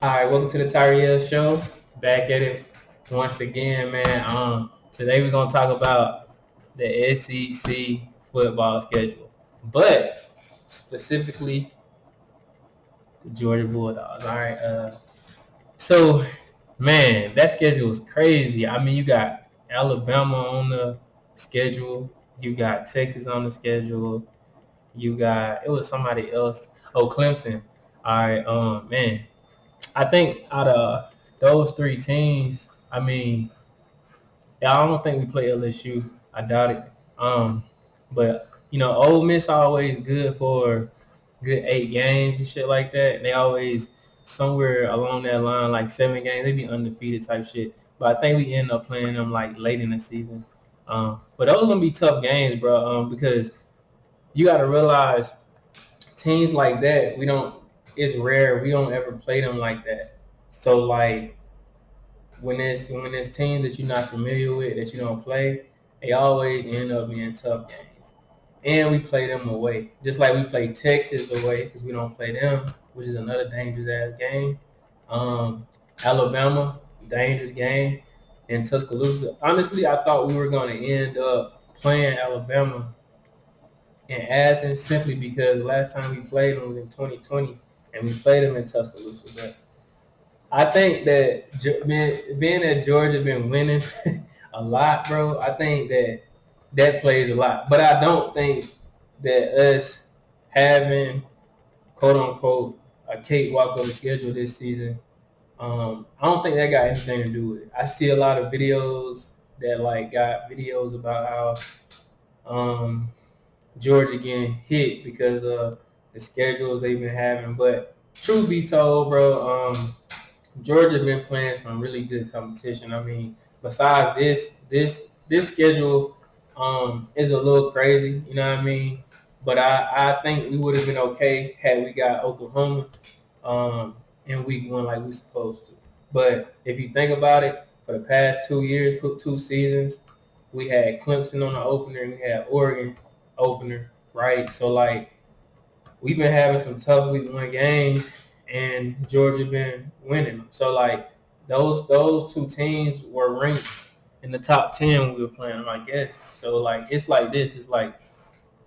All right, welcome to the Tyriel show. Back at it once again, man. Today we're gonna talk about the SEC football schedule, but specifically the Georgia Bulldogs. All right. So man, that schedule is crazy. I mean, you got Alabama on the schedule. You got Texas on the schedule. You got it was somebody else. Oh, Clemson. All right. Man, I think out of those three teams, I mean, yeah, I don't think we play LSU. I doubt it. But Ole Miss always good for good 8 games and shit like that. And they always somewhere along that line, like 7 games, they be undefeated type shit. But I think we end up playing them like late in the season. But those are gonna be tough games, bro. Because you got to realize teams like that, we don't. It's rare we don't ever play them like that. So like when it's teams that you're not familiar with that you don't play, they always end up being tough games. And we play them away, just like we play Texas away because we don't play them, which is another dangerous ass game. Alabama, dangerous game, and Tuscaloosa. Honestly, I thought we were going to end up playing Alabama in Athens simply because the last time we played them was in 2020, and we played them in Tuscaloosa. But I think that being that Georgia been winning a lot, bro. I think that plays a lot, but I don't think that us having quote unquote a cakewalk of the schedule this season. I don't think that got anything to do with it. I see a lot of videos that like got videos about how Georgia getting hit because of the schedules they've been having, but truth be told, bro, Georgia been playing some really good competition. I mean, besides this schedule is a little crazy, you know what I mean? But I think we would have been okay had we got Oklahoma in week one like we supposed to. But if you think about it, for the past 2 years, 2 seasons, we had Clemson on the opener and we had Oregon opener, right? So like we've been having some tough week one games, and Georgia been winning them. So like those two teams were ranked in the top 10 when we were playing them, I guess. So like it's like this. It's like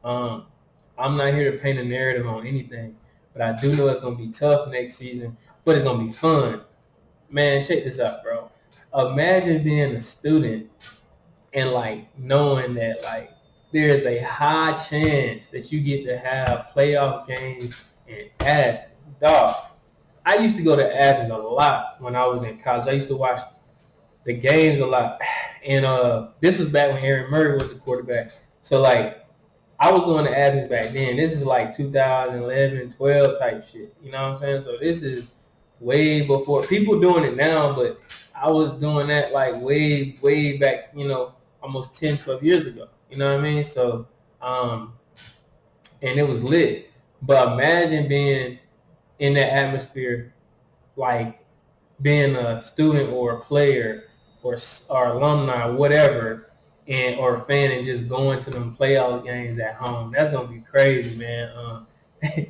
um, I'm not here to paint a narrative on anything, but I do know it's gonna be tough next season, but it's gonna be fun. Man, check this out, bro. Imagine being a student and like knowing that like there's a high chance that you get to have playoff games in Athens. Dog, I used to go to Athens a lot when I was in college. I used to watch the games a lot, and this was back when Aaron Murray was the quarterback. So like I was going to Athens back then. This is like 2011, 12 type shit. You know what I'm saying? So this is way before people doing it now, but I was doing that like way, way back, almost 10, 12 years ago. You know what I mean? So, and it was lit. But imagine being in that atmosphere, like being a student or a player or alumni, whatever, and or a fan and just going to them playoff games at home. That's gonna be crazy, man.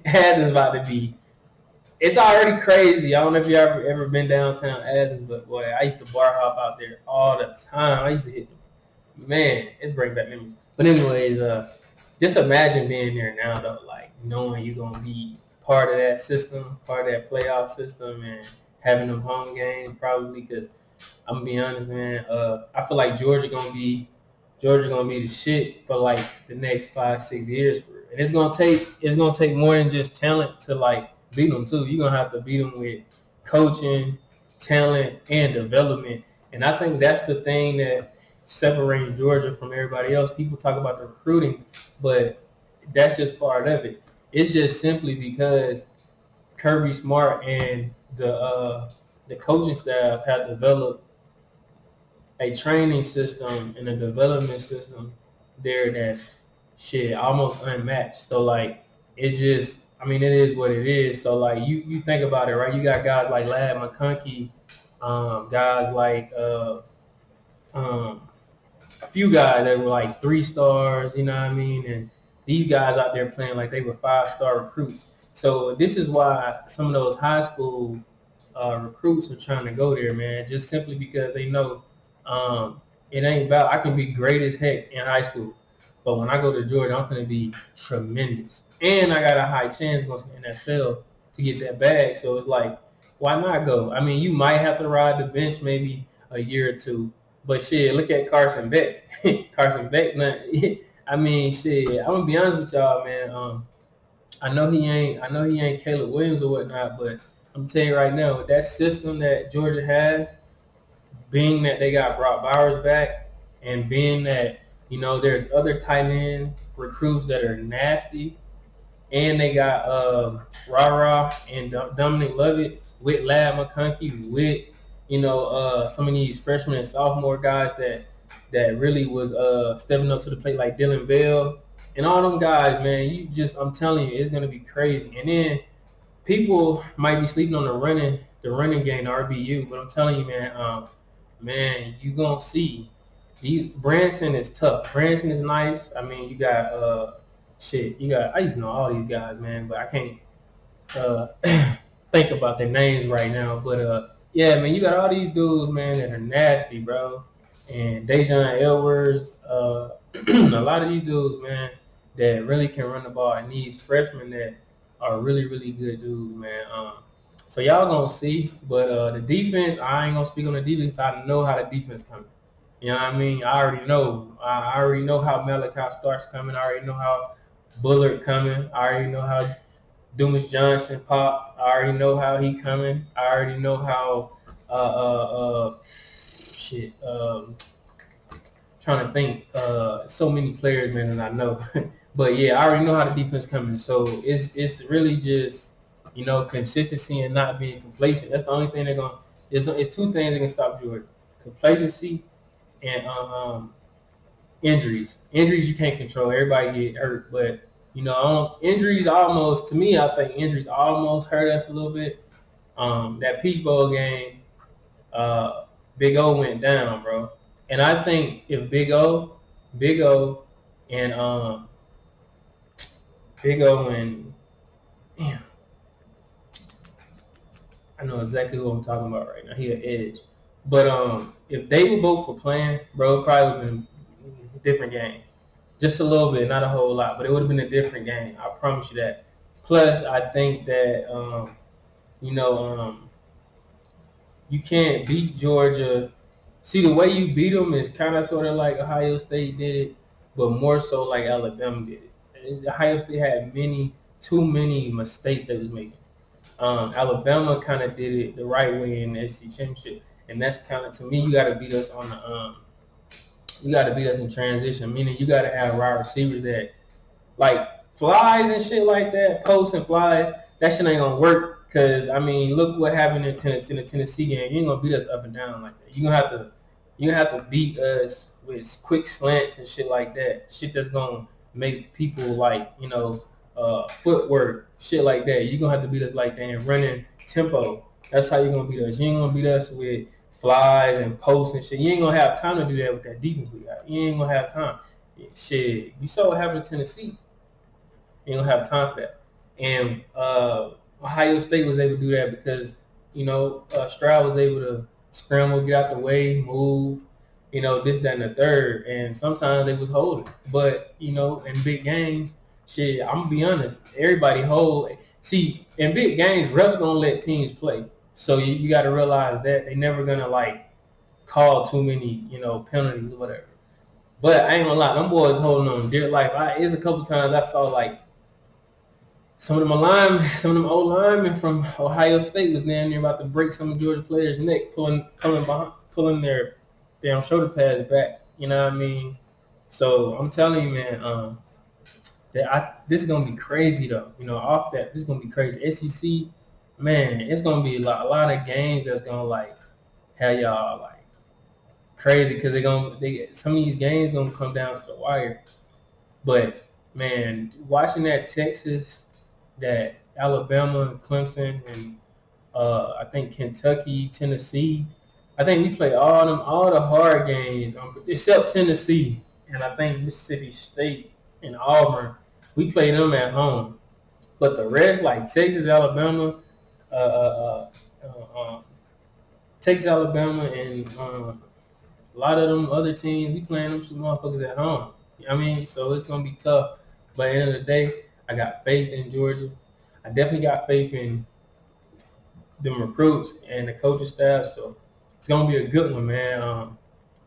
Athens about to be. It's already crazy. I don't know if you ever been downtown Athens, but boy, I used to bar hop out there all the time. I used to hit them. Man, it's bringing back memories. But anyways, just imagine being there now though, like knowing you're gonna be part of that system, part of that playoff system, and having them home games probably. Because I'm gonna be honest, man. I feel like Georgia gonna be the shit for like the next 5, 6 years, and it's gonna take more than just talent to like beat them too. You're gonna have to beat them with coaching, talent, and development. And I think that's the thing that separates Georgia from everybody else. People talk about the recruiting, but that's just part of it. It's just simply because Kirby Smart and the coaching staff have developed a training system and a development system there that's shit almost unmatched. So like it just I mean it is what it is. So like you think about it, right? You got guys like Lad McConkey, guys like um, a few guys that were like 3 stars, you know what I mean? And these guys out there playing like they were 5-star recruits. So this is why some of those high school recruits are trying to go there, man, just simply because they know it ain't about. I can be great as heck in high school, but when I go to Georgia, I'm going to be tremendous, and I got a high chance going to the NFL to get that bag. So it's like, why not go? I mean, you might have to ride the bench maybe a year or two, but shit, look at Carson Beck. Carson Beck, I mean, shit. I'm gonna be honest with y'all, man. I know he ain't Caleb Williams or whatnot, but I'm telling you right now, with that system that Georgia has, being that they got Brock Bowers back, and being that there's other tight end recruits that are nasty, and they got Rara and Dominic Lovett with Lad McConkey with some of these freshmen and sophomore guys that really was stepping up to the plate, like Dylan Bell and all them guys, man. I'm telling you, it's gonna be crazy. And then people might be sleeping on the running game, the RBU, but I'm telling you, man, you gonna see. Branson is tough. Branson is nice. I mean, you got I used to know all these guys, man, but I can't uh, think about their names right now. But yeah, man, you got all these dudes, man, that are nasty, bro. And Dejan Edwards, a lot of these dudes, man, that really can run the ball, and these freshmen that are really, really good dudes, man. So y'all gonna see, but the defense, I ain't gonna speak on the defense. I know how the defense coming. You know what I mean? I already know. I already know how Malachi Stark's coming. I already know how Bullard coming. I already know how Dumas Johnson pop. I already know how he coming. I already know how shit. Trying to think. So many players, man, that I know. But yeah, I already know how the defense coming. So it's really just consistency and not being complacent. That's the only thing they're gonna. It's two things that can stop Jordan: complacency and injuries. Injuries you can't control. Everybody get hurt, but injuries almost, to me, I think injuries almost hurt us a little bit. That Peach Bowl game, Big O went down, bro, and I think if Big O, and Big O and damn, I know exactly who I'm talking about right now. He an edge, but if they were both for playing, bro, it probably would have been a different game. Just a little bit, not a whole lot, but it would have been a different game. I promise you that. Plus, I think that you know you can't beat Georgia. See, the way you beat them is kind of sort of like Ohio State did it, but more so like Alabama did it. And Ohio State had too many mistakes they was making. Alabama kind of did it the right way in the SEC championship, and that's kind of, to me, you got to beat us in transition. Meaning you got to have wide receivers that like flies and shit like that, posts and flies. That shit ain't gonna work because I mean, look what happened in the Tennessee game. You ain't gonna beat us up and down like that. You gonna have to beat us with quick slants and shit like that. Shit that's gonna make people like footwork, shit like that. You gonna have to beat us like that and running tempo. That's how you gonna beat us. You ain't gonna beat us with flies and posts and shit. You ain't gonna have time to do that with that defense we got. You ain't gonna have time. Shit, you saw what happened in Tennessee. You don't have time for that. And Ohio State was able to do that because, Stroud was able to scramble, get out the way, move, this, that, and the third. And sometimes they was holding. But, in big games, shit, I'm going to be honest, everybody hold. See, in big games, refs going to let teams play. So you got to realize that they never going to, call too many, penalties or whatever. But I ain't going to lie, them boys holding on dear life. It's a couple times I saw, some of them old linemen from Ohio State was down there about to break some of Georgia players' neck, pulling their damn shoulder pads back. You know what I mean? So I'm telling you, man, this is gonna be crazy though. Off that, this is gonna be crazy. SEC, man, it's gonna be a lot of games that's gonna have y'all crazy because some of these games gonna come down to the wire. But man, watching that Alabama, Clemson, and I think Kentucky, Tennessee. I think we played all the hard games except Tennessee, and I think Mississippi State and Auburn. We played them at home, but the rest, like Texas, Alabama, uh, uh, Texas, Alabama, and a lot of them other teams, we playing them some motherfuckers at home. You know what I mean? So it's gonna be tough. But at the end of the day, I got faith in Georgia. I definitely got faith in them recruits and the coaching staff. So it's gonna be a good one, man.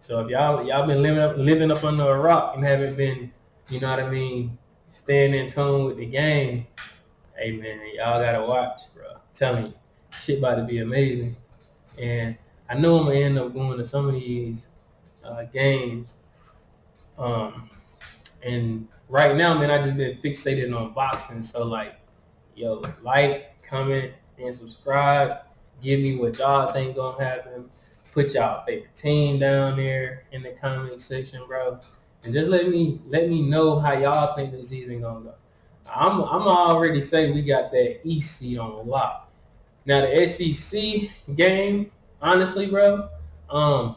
So if y'all been living up under a rock and haven't been, you know what I mean, staying in tune with the game, hey man, y'all gotta watch, bro. I'm telling you, shit about to be amazing. And I know I'm gonna end up going to some of these games. Um, and right now, man, I just been fixated on boxing. So like, yo, like, comment, and subscribe. Give me what y'all think gonna happen. Put y'all favorite team down there in the comment section, bro. And just let me know how y'all think the season gonna go. I'm already say we got that East seed on lock. Now the SEC game, honestly, bro, I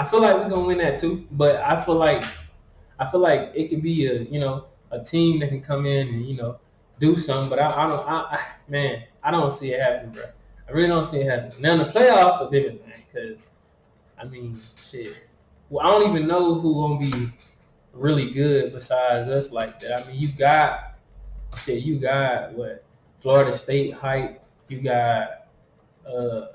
feel like we're gonna win that too. But I feel like it could be a team that can come in and do something. But man, I don't see it happening, bro. I really don't see it happening. Now the playoffs are different, man. Because I mean, shit. Well, I don't even know who gonna be really good besides us like that. I mean, you got what Florida State hype. You got uh,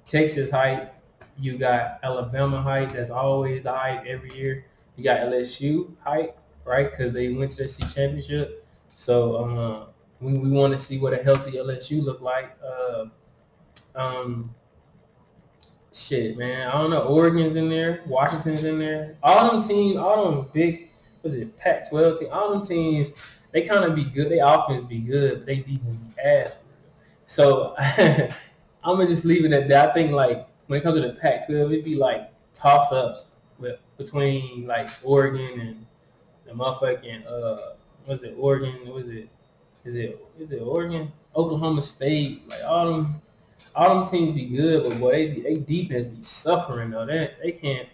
Texas hype. You got Alabama hype. That's always the hype every year. You got LSU hype, right? Because they went to the SEC championship. So we want to see what a healthy LSU look like. Um, man, I don't know. Oregon's in there. Washington's in there. All them teams, all them big, Pac-12 teams, all them teams, they kind of be good. They offense be good, but they defense be ass. So I'm gonna just leave it at that. I think like when it comes to the Pac-12, it'd be like toss-ups between like Oregon and the motherfucking was it Oregon? Is it Oregon? Oklahoma State? Like all them teams be good, but boy, they defense be suffering though. They can't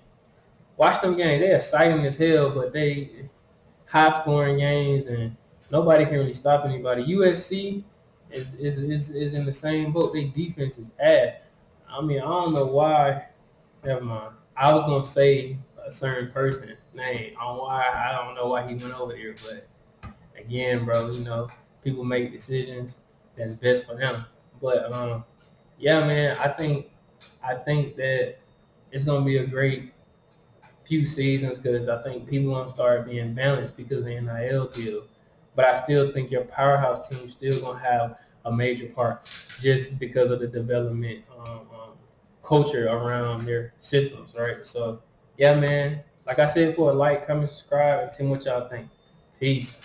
watch them games. They're exciting as hell, but they high scoring games and nobody can really stop anybody. USC is in the same boat. Their defense is ass. I mean, I don't know why. Never mind. I was gonna say a certain person name. I don't know why he went over there, but again, bro, people make decisions that's best for them. But yeah, man, I think that it's gonna be a great few seasons because I think people gonna start being balanced because of the NIL deal. But I still think your powerhouse team still gonna have a major part just because of the development culture around their systems, right? So yeah, man. Like I said before, like, comment, subscribe, and tell me what y'all think. Peace.